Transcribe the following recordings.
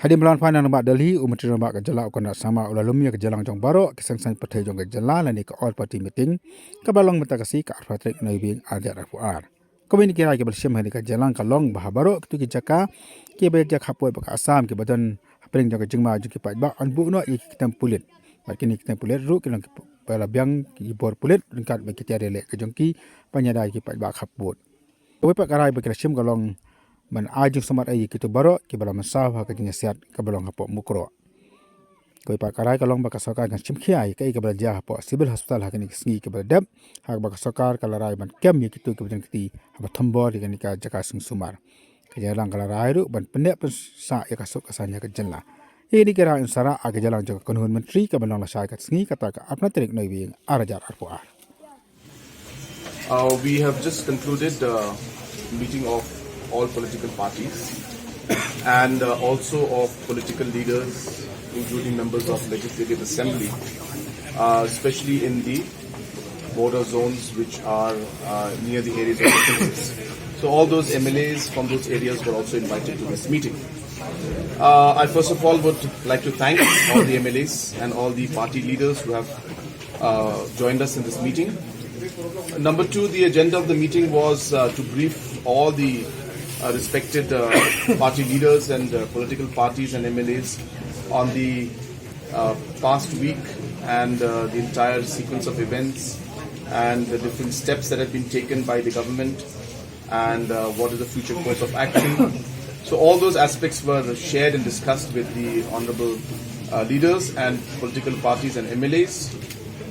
Hadim Plan Pana Nama Delhi, Umatri Nama Kajala, Kona Sama, Ulalumia Kajalang Jong Baro, Kisang Pate Jong Kajala, and all party meeting, Kabalong Matakasi, Patrick Navy, Ajar Fuar. Communicate Kibal Shim Hedika Jalan Kalong, Bahabaro, Tukijaka, Kibajak Khappud, Assam, Kibadan, Pring Jingma, Jukipa, and Buno, Ikitam Pulit, Makinik Tempulet, Rook, and Palabiang, Kibor Pulit, and Kat Makitari Kajonki, Panyada Kipa Khappud. Wepakarai Bakashim Galong. Man ajung samat ayi kitu baro ki bala masah ha kanya siat ka balong hapo mukro koi pakarai kalong baka sokar kan chimkhiai kai ka bala jah hapo civil hospital ha kani sngi ka bala dab ha baka sokar kalarai ban kem yi kitu ka bajang kiti ha thambor di kani ka jaka sung sumar ka jalang kalarai ru ban pene sa ya ka sok asanya ka janla ini kira insara aga jalang jaka konhun menteri ka balong la sai ka sngi kata ka apna terik noi wi arajar arpo ar. We have just concluded meeting of all political parties and also of political leaders, including members of Legislative Assembly, especially in the border zones which are near the areas of differences. So all those MLAs from those areas were also invited to this meeting. I first of all would like to thank all the MLAs and all the party leaders who have joined us in this meeting. Number two, the agenda of the meeting was to brief all the respected party leaders and political parties and MLAs on the past week and the entire sequence of events and the different steps that have been taken by the government and what is the future course of action. So all those aspects were shared and discussed with the honorable leaders and political parties and MLAs.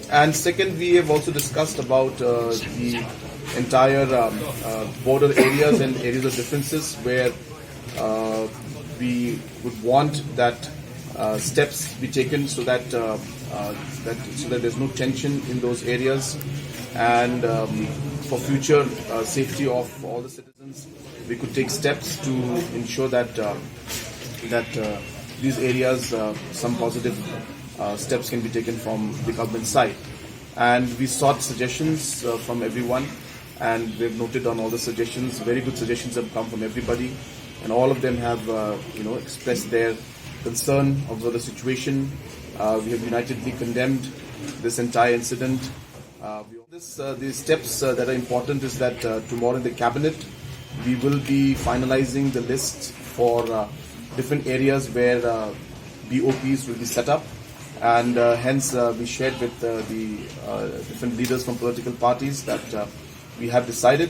And second, we have also discussed about the entire border areas and areas of differences where we would want that steps be taken so that there's no tension in those areas, and for future safety of all the citizens, we could take steps to ensure that these areas some positive steps can be taken from the government side. And we sought suggestions from everyone, and we've noted on all the suggestions. Very good suggestions have come from everybody, and all of them have expressed their concern over the situation. We have unitedly condemned this entire incident. The steps that are important is that tomorrow in the cabinet we will be finalizing the list for different areas where BOPs will be set up. And hence we shared with the different leaders from political parties that we have decided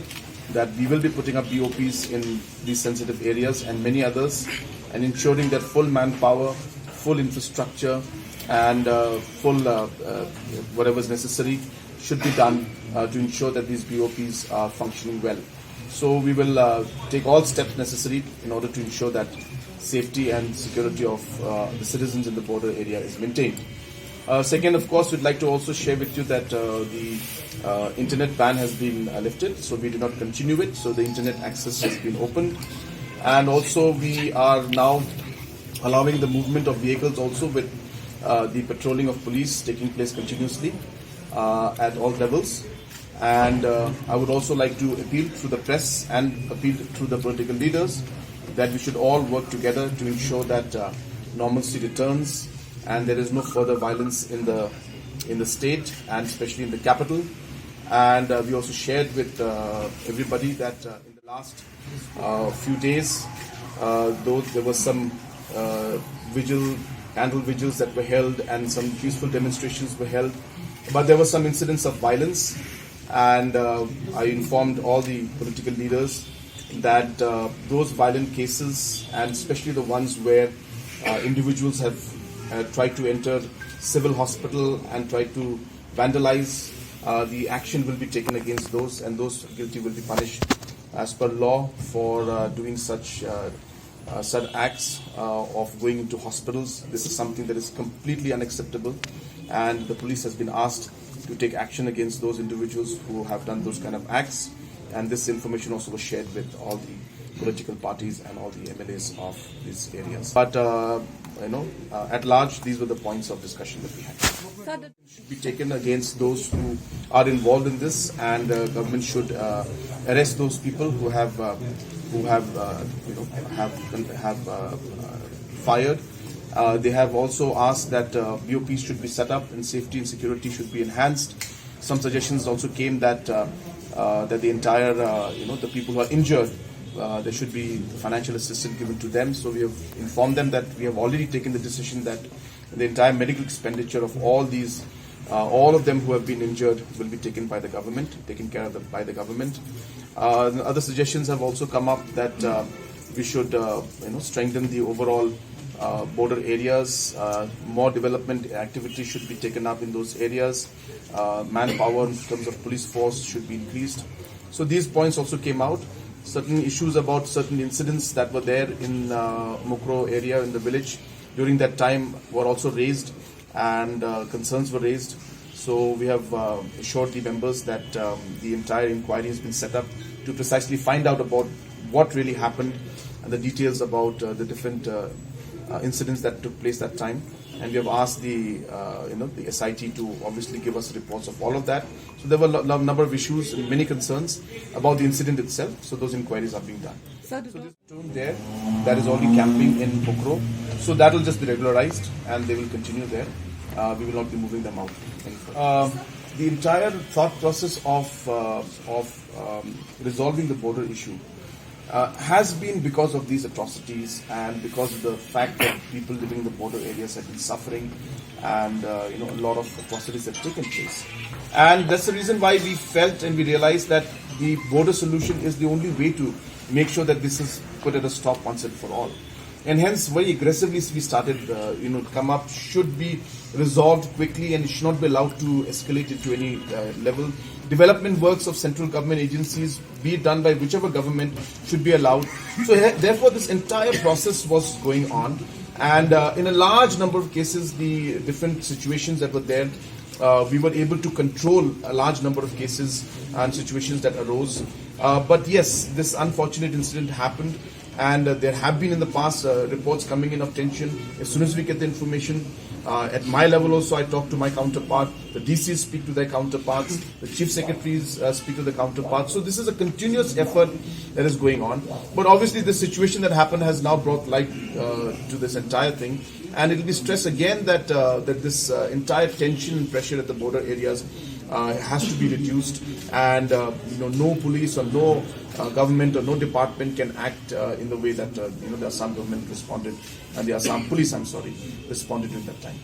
that we will be putting up BOPs in these sensitive areas and many others, and ensuring that full manpower, full infrastructure and full whatever is necessary should be done to ensure that these BOPs are functioning well. So we will take all steps necessary in order to ensure that safety and security of the citizens in the border area is maintained. Second, of course, we'd like to also share with you that the internet ban has been lifted, so we do not continue it. So the internet access has been opened, and also we are now allowing the movement of vehicles also with the patrolling of police taking place continuously at all levels. And I would also like to appeal through the press and appeal through the political leaders that we should all work together to ensure that normalcy returns and there is no further violence in the state and especially in the capital. And we also shared with everybody that in the last few days, though there was some candle vigils that were held and some peaceful demonstrations were held, but there were some incidents of violence, and I informed all the political leaders that those violent cases, and especially the ones where individuals have tried to enter civil hospital and tried to vandalize, the action will be taken against those, and those guilty will be punished as per law for doing such acts of going into hospitals. This is something that is completely unacceptable, and the police has been asked to take action against those individuals who have done those kind of acts. And this information also was shared with all the political parties and all the MLAs of these areas. But at large, these were the points of discussion that we had. Should be taken against those who are involved in this, and government should arrest those people who have fired. They have also asked that BOPs should be set up and safety and security should be enhanced. Some suggestions also came that that the entire, the people who are injured, there should be financial assistance given to them. So we have informed them that we have already taken the decision that the entire medical expenditure of all these, all of them who have been injured will be taken by the government, taken care of by the government. Other suggestions have also come up that we should, strengthen the overall border areas. More development activity should be taken up in those areas. Manpower in terms of police force should be increased. So these points also came out. Certain issues about certain incidents that were there in Mukro area in the village during that time were also raised, and concerns were raised. So we have assured the members that the entire inquiry has been set up to precisely find out about what really happened and the details about the different incidents that took place that time. And we have asked the the SIT to obviously give us reports of all of that. So there were a number of issues and many concerns about the incident itself. So those inquiries are being done. So this platoon there that is already camping in Mukro. So that will just be regularized and they will continue there. We will not be moving them out any further. The entire thought process of resolving the border issue has been because of these atrocities and because of the fact that people living in the border areas have been suffering, and a lot of atrocities have taken place. And that's the reason why we felt and we realized that the border solution is the only way to make sure that this is put at a stop once and for all. And hence, very aggressively we started, come up, should be resolved quickly and it should not be allowed to escalate into any level. Development works of central government agencies, be it done by whichever government, should be allowed. So therefore, this entire process was going on. And in a large number of cases, the different situations that were there, we were able to control a large number of cases and situations that arose. But yes, this unfortunate incident happened. And there have been in the past reports coming in of tension. As soon as we get the information, at my level also I talk to my counterpart, the DCs speak to their counterparts, the chief secretaries speak to the counterparts. So this is a continuous effort that is going on. But obviously the situation that happened has now brought light to this entire thing. And it will be stressed again that that this entire tension and pressure at the border areas has to be reduced, and no police or no government or no department can act in the way that the Assam government responded and the Assam police, responded during that time.